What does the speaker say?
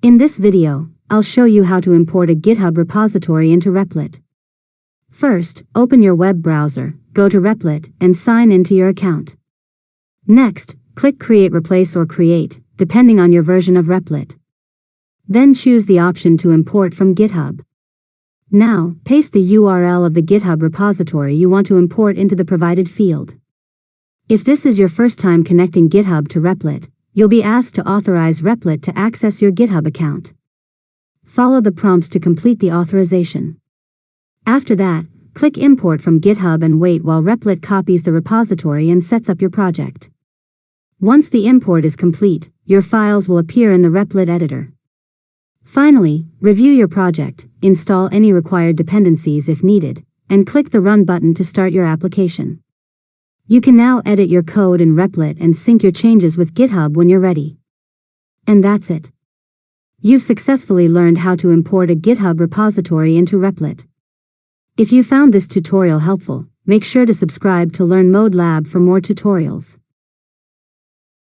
In this video, I'll show you how to import a GitHub repository into Replit. First, open your web browser, go to Replit, and sign into your account. Next, click Create, Replace or Create, depending on your version of Replit. Then choose the option to import from GitHub. Now, paste the URL of the GitHub repository you want to import into the provided field. If this is your first time connecting GitHub to Replit, you'll be asked to authorize Replit to access your GitHub account. Follow the prompts to complete the authorization. After that, click Import from GitHub and wait while Replit copies the repository and sets up your project. Once the import is complete, your files will appear in the Replit editor. Finally, review your project, install any required dependencies if needed, and click the Run button to start your application. You can now edit your code in Replit and sync your changes with GitHub when you're ready. And that's it. You've successfully learned how to import a GitHub repository into Replit. If you found this tutorial helpful, make sure to subscribe to Learn Mode Lab for more tutorials.